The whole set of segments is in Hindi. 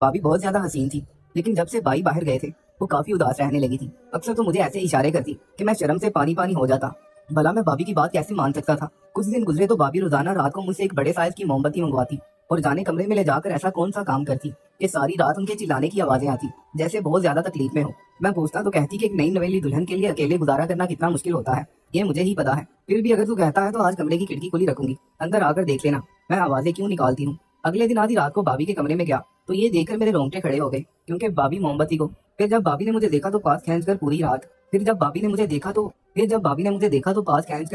भाभी बहुत ज्यादा हसीन थी, लेकिन जब से भाई बाहर गए थे वो काफी उदास रहने लगी थी। अक्सर तो मुझे ऐसे इशारे करती कि मैं शर्म से पानी पानी हो जाता। भला मैं भाभी की बात कैसे मान सकता था। कुछ दिन गुजरे तो भाभी रोजाना रात को मुझसे एक बड़े साइज की मोमबत्ती मंगवाती और जाने कमरे में ले जाकर ऐसा कौन सा काम करती कि सारी रात उनके चिल्लाने की आवाजें आती, जैसे बहुत ज्यादा तकलीफ में हो। मैं पूछता तो कहती कि एक नई नवेली दुल्हन के लिए अकेले गुजारा करना कितना मुश्किल होता है, ये मुझे ही पता है। फिर भी अगर तू कहता है तो आज कमरे की खिड़की खुली रखूंगी, अंदर आकर देख लेना मैं आवाजें क्यों निकालती हूँ। अगले दिन आधी रात को भाभी के कमरे में गया तो ये देखकर मेरे रोंगटे खड़े हो गए, क्योंकि भाभी मोमबत्ती को फिर जब भाभी ने मुझे देखा तो पास खींचकर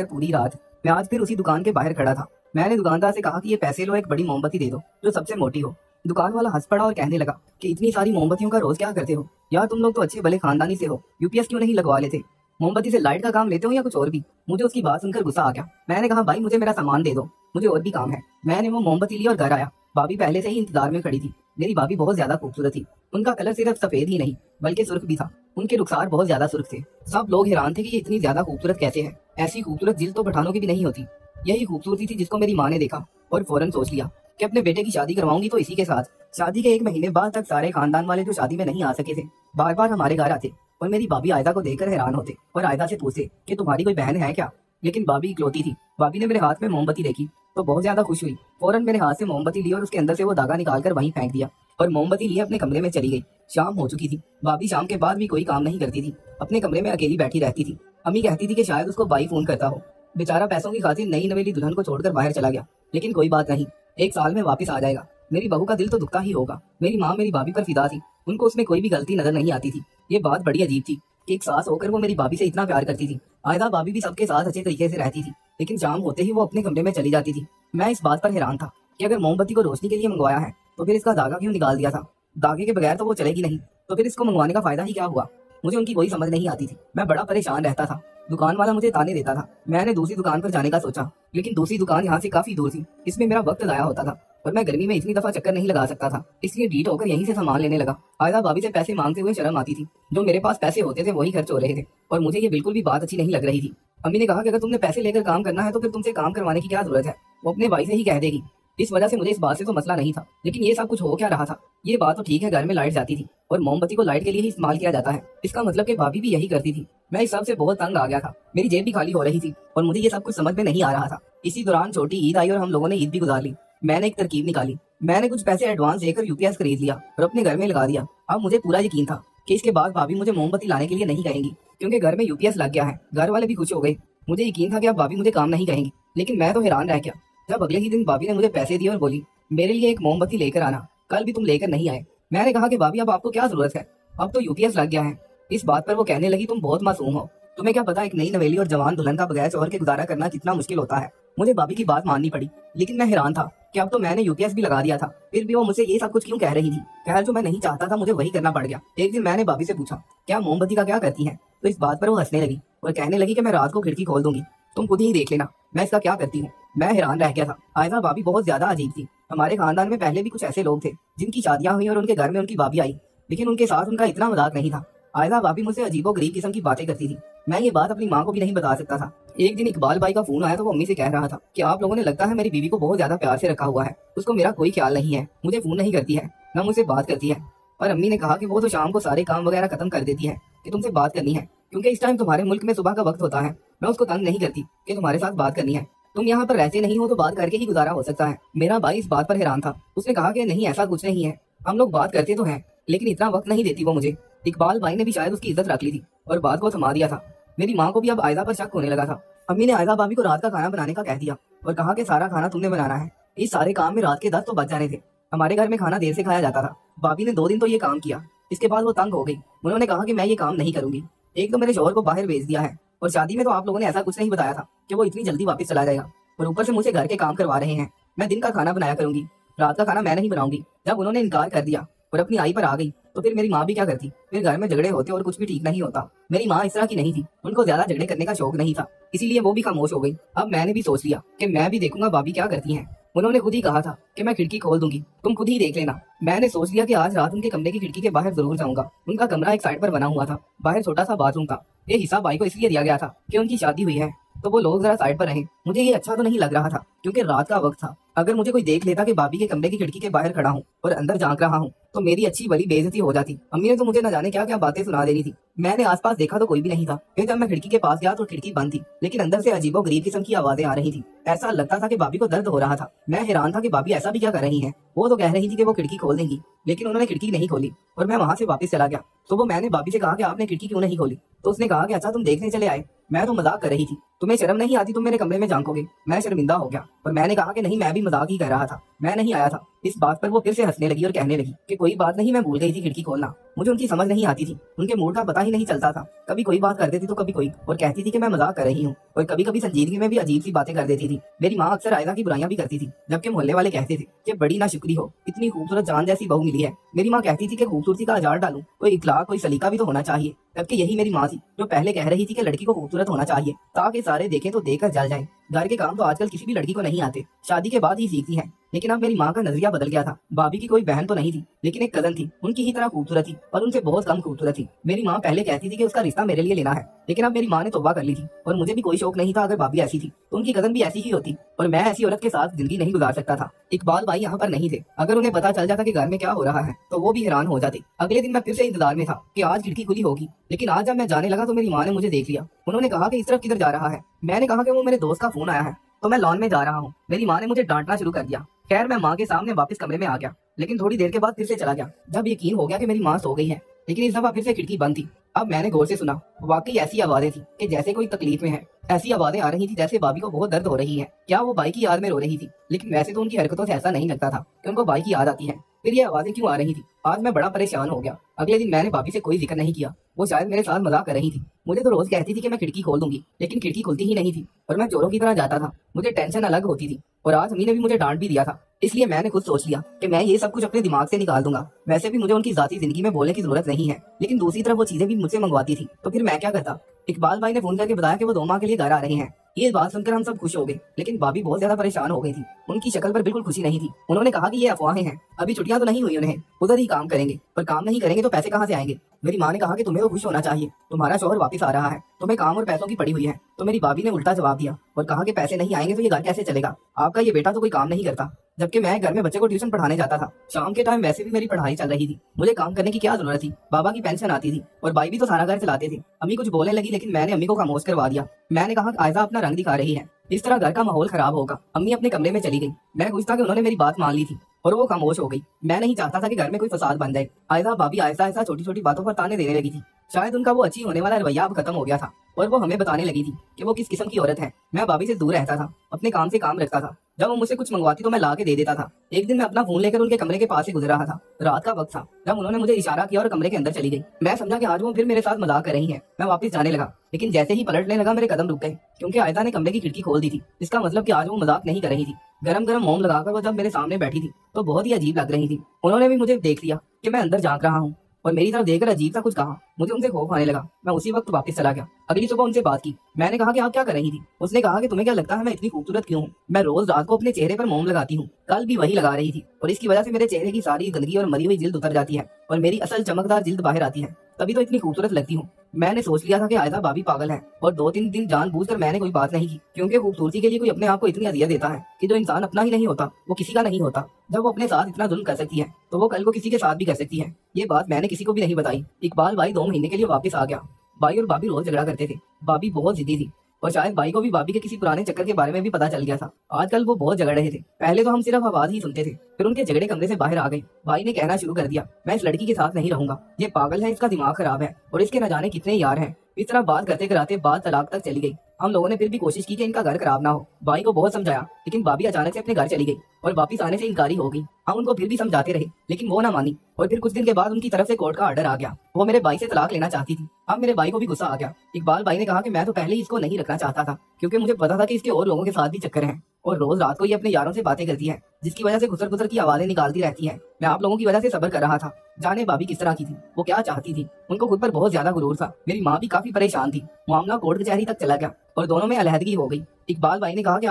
पूरी रात मैं आज फिर उसी दुकान के बाहर खड़ा था। मैंने दुकानदार से कहा कि ये पैसे लो, एक बड़ी मोमबत्ती दे दो जो सबसे मोटी हो। दुकान वाला हंस पड़ा और कहने लगा कि इतनी सारी मोमबत्तियों का रोज क्या करते हो यार, तुम लोग तो अच्छे भले खानदानी से हो, यूपीएस क्यों नहीं लगवा लेते, मोमबत्ती से लाइट का काम लेते हो या कुछ और भी। मुझे उसकी बात सुनकर गुस्सा आ गया। मैंने कहा भाई मुझे मेरा सामान दे दो, मुझे और भी काम है। मैंने वो मोमबत्ती ली और घर आया। भाभी पहले से ही इंतजार में खड़ी थी। मेरी भाभी बहुत ज्यादा खूबसूरत थी। उनका कलर सिर्फ सफेद ही नहीं बल्कि सुर्ख भी था। उनके रुखसार बहुत ज्यादा सुर्ख थे। सब लोग हैरान थे कि ये इतनी ज्यादा खूबसूरत कैसे है। ऐसी खूबसूरत जिल्द तो पठानों की भी नहीं होती। यही खूबसूरती थी जिसको मेरी माँ ने देखा और फौरन सोच लिया कि अपने बेटे की शादी करवाऊंगी तो इसी के साथ। शादी के 1 महीने बाद तक सारे खानदान वाले जो शादी में नहीं आ सके थे बार बार हमारे घर आते और मेरी भाभी आयदा को देखकर हैरान होते और आयदा से पूछते कि तुम्हारी कोई बहन है क्या। लेकिन भाभी इकलौती थी। भाभी ने मेरे हाथ में मोमबत्ती देखी तो बहुत ज्यादा खुश हुई। फौरन मेरे हाथ से मोमबत्ती ली और उसके अंदर से वो धागा निकालकर वहीं फेंक दिया और मोमबत्ती लिए अपने कमरे में चली गई। शाम हो चुकी थी। भाभी शाम के बाद भी कोई काम नहीं करती थी, अपने कमरे में अकेली बैठी रहती थी। अम्मी कहती थी कि शायद उसको भाई फोन करता हो। बेचारा पैसों की खातिर नई नवेली दुल्हन को छोड़कर बाहर चला गया, लेकिन कोई बात नहीं, 1 साल में वापस आ जाएगा। मेरी बहू का दिल तो दुखता ही होगा। मेरी माँ मेरी भाभी पर फिदा थी, उनको उसमें कोई भी गलती नजर नहीं आती थी। ये बात बड़ी अजीब थी कि एक सास होकर वो मेरी भाभी से इतना प्यार करती थी। आयदा भाभी भी सबके साथ अच्छे तरीके से रहती थी, लेकिन शाम होते ही वो अपने कमरे में चली जाती थी। मैं इस बात पर हैरान था कि अगर मोमबत्ती को रोशनी के लिए मंगवाया है तो फिर इसका धागा क्यों निकाल दिया था। धागे के बगैर तो वो चलेगी नहीं, तो फिर इसको मंगवाने का फायदा ही क्या हुआ। मुझे उनकी कोई समझ नहीं आती थी। मैं बड़ा परेशान रहता था। दुकान वाला मुझे ताने देता था। मैंने दूसरी दुकान पर जाने का सोचा, लेकिन दूसरी दुकान यहाँ से काफी दूर थी। इसमें मेरा वक्त जाया होता था और मैं गर्मी में इतनी दफा चक्कर नहीं लगा सकता था, इसलिए डीट होकर यहीं से सामान लेने लगा। आयदा भाभी से पैसे मांगते हुए शर्म आती थी। जो मेरे पास पैसे होते थे वही खर्च हो रहे थे और मुझे ये बिल्कुल भी बात अच्छी नहीं लग रही थी। अम्मी ने कहा कि अगर तुमने पैसे लेकर काम करना है तो फिर तुमसे काम करवाने की क्या जरूरत है, वो अपने भाई से ही कह देगी। इस वजह से मुझे इस बात से तो मसला नहीं था, लेकिन ये सब कुछ हो क्या रहा था। ये बात तो ठीक है, घर में लाइट जाती थी और मोमबत्ती को लाइट के लिए ही इस्तेमाल किया जाता है, इसका मतलब कि भाभी भी यही करती थी। मैं इस सब से बहुत तंग आ गया था। मेरी जेब भी खाली हो रही थी और मुझे ये सब कुछ समझ में नहीं आ रहा था। इसी दौरान छोटी ईद आई और हम लोगों ने ईद भी गुजार ली। मैंने एक तरकीब निकाली। मैंने कुछ पैसे एडवांस देकर यूपीएस खरीद लिया और अपने घर में लगा दिया। अब मुझे पूरा यकीन था कि इसके बाद भाभी मुझे मोमबत्ती लाने के लिए नहीं कहेंगी, क्योंकि घर में यूपीएस लग गया है। घर वाले भी खुश हो गए। मुझे यकीन था कि अब भाभी मुझे काम नहीं कहेंगी, लेकिन मैं तो हैरान रह गया जब अगले ही दिन भाभी ने मुझे पैसे दिए और बोली मेरे लिए एक मोमबत्ती लेकर आना, कल भी तुम लेकर नहीं आए। मैंने कहा कि भाभी अब आपको क्या जरूरत है, अब तो यूपीएस लग गया है। इस बात पर वो कहने लगी तुम बहुत मासूम हो, तुम्हें क्या पता एक नई नवेली और जवान दुल्हन का बगैर शौहर के गुजारा करना कितना मुश्किल होता है। मुझे भाभी की बात माननी पड़ी, लेकिन मैं हैरान था कि अब तो मैंने यूपीएस भी लगा दिया था, फिर भी वो मुझसे ये सब कुछ क्यों कह रही थी। खैर जो मैं नहीं चाहता था मुझे वही करना पड़ गया। एक दिन मैंने भाभी से पूछा क्या मोमबत्ती का क्या करती है, तो इस बात पर वो हंसने लगी और कहने लगी कि मैं रात को खिड़की खोल दूंगी, तुम खुद ही देख लेना मैं इसका क्या करती हूँ। मैं हैरान रह गया था। आयदा भाभी बहुत ज्यादा अजीब थी। हमारे खानदान में पहले भी कुछ ऐसे लोग थे जिनकी शादियां हुई और उनके घर में उनकी भाभी आई, लेकिन उनके साथ उनका इतना मजाक नहीं था। आयदा भाभी मुझसे अजीबो गरीब किस्म की बातें करती थी। मैं ये बात अपनी माँ को भी नहीं बता सकता था। एक दिन इकबाल भाई का फोन आया तो वो अम्मी से कह रहा था कि आप लोगों ने लगता है मेरी बीवी को बहुत ज्यादा प्यार से रखा हुआ है, उसको मेरा कोई ख्याल नहीं है, मुझे फोन नहीं करती है, न मुझसे बात करती है। और अम्मी ने कहा कि वो तो शाम को सारे काम वगैरह खत्म कर देती है कि तुमसे बात करनी है, क्योंकि इस टाइम तुम्हारे मुल्क में सुबह का वक्त होता है। मैं उसको तंग नहीं करती कि तुम्हारे साथ बात करनी है, तुम यहाँ पर रहते नहीं हो तो बात करके ही गुजारा हो सकता है। मेरा भाई इस बात पर हैरान था। उसने कहा कि नहीं ऐसा कुछ नहीं है, हम लोग बात करते तो हैं, लेकिन इतना वक्त नहीं देती वो मुझे। इकबाल भाई ने भी शायद उसकी इज्जत रख ली थी और बात को थमा दिया था। मेरी माँ को भी अब आयदा पर शक होने लगा था। अम्मी ने आयदा भाभी को रात का खाना बनाने का कह दिया और कहा कि सारा खाना तुमने बनाना है। इस सारे काम में रात के 10 तो बज जाने थे। हमारे घर में खाना देर से खाया जाता था। भाभी ने 2 दिन तो ये काम किया, इसके बाद वो तंग हो गई। उन्होंने कहा कि मैं ये काम नहीं करूंगी। एक तो मेरे शौहर को बाहर भेज दिया है और शादी में तो आप लोगों ने ऐसा कुछ नहीं बताया था कि वो इतनी जल्दी वापस चला जाएगा, और ऊपर से मुझे घर के काम करवा रहे हैं। मैं दिन का खाना बनाया करूंगी, रात का खाना मैं नहीं बनाऊंगी। जब उन्होंने इनकार कर दिया और अपनी आई पर आ गई तो फिर मेरी माँ भी क्या करती, फिर घर में झगड़े होते और कुछ भी ठीक नहीं होता। मेरी माँ इस तरह की नहीं थी, उनको ज्यादा झगड़े करने का शौक नहीं था, इसीलिए वो भी खामोश हो गई। अब मैंने भी सोच लिया कि मैं भी देखूंगा भाभी क्या करती हैं। उन्होंने खुद ही कहा था कि मैं खिड़की खोल दूंगी, तुम खुद ही देख लेना। मैंने सोच लिया कि आज रात उनके कमरे की खिड़की के बाहर जरूर जाऊंगा। उनका कमरा एक साइड पर बना हुआ था, बाहर छोटा सा बाथरूम था। ये हिस्सा भाई को इसलिए दिया गया था कि उनकी शादी हुई है तो वो लोग जरा साइड पर रहे। मुझे ये अच्छा तो नहीं लग रहा था क्योंकि रात का वक्त था। अगर मुझे कोई देख लेता कि भाभी के कमरे की खिड़की के बाहर खड़ा हूँ और अंदर झांक रहा हूँ तो मेरी अच्छी बड़ी बेइज्जती हो जाती। अम्मी ने तो मुझे न जाने क्या क्या बातें सुना देनी थी। मैंने आसपास देखा तो कोई भी नहीं था। फिर जब मैं खिड़की के पास गया तो खिड़की बंद थी, लेकिन अंदर से अजीबो गरीब किस्म की आवाजें आ रही थी। ऐसा लगता था कि भाभी को दर्द हो रहा था। मैं हैरान था कि भाभी ऐसा भी क्या कर रही है। वो तो कह रही थी कि वो खिड़की खोल देंगी, लेकिन उन्होंने खिड़की नहीं खोली और मैं वहां से वापस चला गया। तो वो मैंने भाभी से कहा कि आपने खिड़की क्यों नहीं खोली, तो उसने कहा कि अच्छा तुम देखने चले आए। मैं तो मजाक कर रही थी, तुम्हें शर्म नहीं आती, तुम मेरे कमरे में झांकोगे। मैं शर्मिंदा हो गया और मैंने कहा कि नहीं, मैं भी मजाक ही कर रहा था, मैं नहीं आया था। इस बात पर वो फिर से हंसने लगी और कहने लगी कि कोई बात नहीं, मैं भूल गई थी खिड़की खोलना। मुझे उनकी समझ नहीं आती थी, उनके मूड का पता ही नहीं चलता था। कभी कोई बात कर देती तो कभी कोई, और कहती थी कि मैं मजाक कर रही हूँ, और कभी कभी संजीदगी में भी अजीब सी बातें कर देती थी। मेरी माँ अक्सर आयदा की बुराइयां भी करती थी, जबकि मोहल्ले वाले कहते थे कि बड़ी ना शुक्री हो, इतनी खूबसूरत जान जैसी बहू मिली है। मेरी माँ कहती थी कि खूबसूरती का हजार डालूं, कोई इखलाक कोई सलीका भी तो होना चाहिए। जबकि यही मेरी माँ थी जो पहले कह रही थी कि लड़की को खूबसूरत होना चाहिए ताकि सारे देखें तो देखकर जल जाए। घर के काम तो आजकल किसी भी लड़की को नहीं आते, शादी के बाद ही सीखती है। लेकिन अब मेरी माँ का नजरिया बदल गया था। भाभी की कोई बहन तो नहीं थी, लेकिन एक कजन थी, उनकी ही तरह खूबसूरत थी और उनसे बहुत कम खूबसूरत थी। मेरी माँ पहले कहती थी कि उसका रिश्ता मेरे लिए लेना है, लेकिन अब मेरी माँ ने तौबा कर ली थी और मुझे भी कोई शौक नहीं था। अगर भाभी ऐसी थी तो उनकी कजन भी ऐसी ही होती और मैं ऐसी औरत के साथ जिंदगी नहीं गुजार सकता था। इकबाल भाई यहाँ पर नहीं थे। अगर उन्हें पता चल जाता कि घर में क्या हो रहा है तो वो भी हैरान हो जाते। अगले दिन मैं फिर से इंतजार में था कि आज खिड़की खुली होगी, लेकिन आज जब मैं जाने लगा तो मेरी माँ ने मुझे देख लिया। उन्होंने कहा कि इस तरफ किधर जा रहा है। मैंने कहा कि वो मेरे दोस्त का फोन आया है तो मैं लॉन में जा रहा हूँ। मेरी माँ ने मुझे डांटना शुरू कर दिया। खैर मैं माँ के सामने वापस कमरे में आ गया, लेकिन थोड़ी देर के बाद फिर से चला गया जब यकीन हो गया कि मेरी माँ सो गई है। लेकिन इस दफा फिर से खिड़की बंद थी। अब मैंने गौर से सुना, वाकई ऐसी आवाजें थी कि जैसे कोई तकलीफ में है। ऐसी आवाजें आ रही थी जैसे भाभी को बहुत दर्द हो रही है। क्या वो भाई की याद में रो रही थी? लेकिन वैसे तो उनकी हरकतों से ऐसा नहीं लगता था कि उनको भाई की याद आती है। फिर ये आवाजें क्यों आ रही थी? आज मैं बड़ा परेशान हो गया। अगले दिन मैंने भाभी से कोई जिक्र नहीं किया। वो शायद मेरे साथ मजाक कर रही थी। मुझे तो रोज कहती थी कि मैं खिड़की खोल दूंगी, लेकिन खिड़की खुलती ही नहीं थी और मैं चोरों की तरह जाता था। मुझे टेंशन अलग होती थी और आज अम्मी ने भी मुझे डांट भी दिया था। इसलिए मैंने खुद सोच लिया कि मैं ये सब कुछ अपने दिमाग से निकाल दूंगा। वैसे भी मुझे उनकी जाती जिंदगी में बोलने की जरूरत नहीं है, लेकिन दूसरी तरफ वो चीजें भी मुझसे मंगवाती थी, तो फिर मैं क्या करता। इकबाल भाई ने फोन करके बताया कि वो 2 माह के लिए घर आ रहे हैं। ये बात सुनकर हम सब खुश हो गए, लेकिन भाभी बहुत ज्यादा परेशान हो गई थी। उनकी शक्ल पर बिल्कुल खुशी नहीं थी। उन्होंने कहा कि ये अफवाहें हैं, अभी छुट्टियां तो नहीं हुई उन्हें, उधर ही काम करेंगे, पर काम नहीं करेंगे तो पैसे कहाँ से आएंगे। मेरी माँ ने कहा कि तुम्हें तो खुश होना चाहिए, तुम्हारा शौहर वापस आ रहा है, तुम्हें काम और पैसों की पड़ी हुई है। तो मेरी भाभी ने उल्टा जवाब दिया और कहा कि पैसे नहीं आएंगे तो ये घर कैसे चलेगा, आपका ये बेटा तो कोई काम नहीं करता। जबकि मैं घर में बच्चे को ट्यूशन पढ़ाने जाता था। शाम के टाइम वैसे भी मेरी पढ़ाई चल रही थी, मुझे काम करने की क्या जरूरत थी। बाबा की पेंशन आती थी और भाई भी तो सारा घर चलाते थे। अम्मी कुछ बोलने लगी, लेकिन मैंने अम्मी को खामोश करवा दिया। मैंने कहा कि आयजा अपना रंग दिखा रही है, इस तरह घर का माहौल खराब होगा। अम्मी अपने कमरे में चली गई। मैं खुश था कि उन्होंने मेरी बात मान ली थी और वो खामोश हो गई। मैं नहीं चाहता था कि घर में कोई फसाद बन जाए। आयजा भाभी आयसा ऐसा छोटी छोटी बातों पर ताने देने लगी थी। शायद उनका वो अच्छी होने वाला रवैया अब खत्म हो गया था और वो हमें बताने लगी थी कि वो किस किस्म की औरत है। मैं भाभी से दूर रहता था, अपने काम से काम रखता था। जब वो मुझसे कुछ मंगवाती तो मैं ला के दे देता था। एक दिन मैं अपना फोन लेकर उनके कमरे के पास से गुजर रहा था। रात का वक्त था जब उन्होंने मुझे इशारा किया और कमरे के अंदर चली गई। मैं समझा कि आज वो फिर मेरे साथ मजाक कर रही है। मैं वापस जाने लगा, लेकिन जैसे ही पलटने लगा मेरे कदम रुक गए, क्योंकि आयदा ने कमरे की खिड़की खोल दी थी। इसका मतलब कि आज वो मजाक नहीं कर रही थी। गरम गरम मोम लगाकर वो जब मेरे सामने बैठी थी तो बहुत ही अजीब लग रही थी। उन्होंने भी मुझे देख लिया कि मैं अंदर झांक रहा हूँ और मेरी तरफ देखकर अजीब सा कुछ कहा। मुझे उनसे खौफ आने लगा। मैं उसी वक्त वापस चला गया। अगली सुबह उनसे बात की। मैंने कहा कि आप क्या कर रही थी? उसने कहा कि तुम्हें क्या लगता है मैं इतनी खूबसूरत क्यों हूँ? मैं रोज रात को अपने चेहरे पर मोम लगाती हूँ, कल भी वही लगा रही थी और इसकी वजह से मेरे चेहरे की सारी गंदगी और मरी हुई जिल्द उतर जाती है और मेरी असल चमकदार जिल्द बाहर आती है, तभी तो इतनी खूबसूरत लगती हूँ। मैंने सोच लिया था कि आयदा भाभी पागल है और 2-3 दिन जानबूझकर मैंने कोई बात नहीं की, क्योंकि खूबसूरती के लिए कोई अपने आप को इतनी अजियत देता है कि जो इंसान अपना ही नहीं होता वो किसी का नहीं होता। जब वो अपने साथ इतना जुल्म कर सकती है तो वो कल को किसी के साथ भी कर सकती है। ये बात मैंने किसी को भी नहीं बताई। इकबाल भाई 2 महीने के लिए वापस आ गया। भाई और भाभी रोज झगड़ा करते थे। भाभी बहुत जिद्दी थी और शायद भाई को भी भाभी के किसी पुराने चक्कर के बारे में भी पता चल गया था। आजकल वो बहुत झगड़ रहे थे। पहले तो हम सिर्फ आवाज ही सुनते थे, फिर उनके झगड़े कमरे से बाहर आ गए। भाई ने कहना शुरू कर दिया, मैं इस लड़की के साथ नहीं रहूंगा, ये पागल है, इसका दिमाग खराब है और इसके न जाने कितने यार हैं। इस तरह बात करते कराते बात तलाक तक चली गई। हम लोगों ने फिर भी कोशिश की कि इनका घर खराब ना हो। भाई को बहुत समझाया, लेकिन भाभी अचानक से अपने घर चली गई और वापस आने से इनकारी हो गई। हम उनको फिर भी समझाते रहे, लेकिन वो ना मानी और फिर कुछ दिन के बाद उनकी तरफ से कोर्ट का ऑर्डर आ गया। वो मेरे भाई से तलाक लेना चाहती थी। अब मेरे भाई को भी गुस्सा आ गया। इकबाल भाई ने कहा कि मैं तो पहले ही इसको नहीं रखना चाहता था, क्योंकि मुझे पता था कि इसके और लोगों के साथ भी चक्कर हैं और रोज रात को ये अपने यारों से बातें करती है, जिसकी वजह से गुजर गुजर की आवाजें निकालती रहती है। मैं आप लोगों की वजह से सब्र कर रहा था। जाने भाभी किस तरह की थी, वो क्या चाहती थी। उनको खुद पर बहुत ज्यादा गुरूर था। मेरी माँ भी काफी परेशान थी। मामला कोर्ट कचहरी तक चला गया और दोनों में अलहदगी हो गई। इकबाल भाई ने कहा कि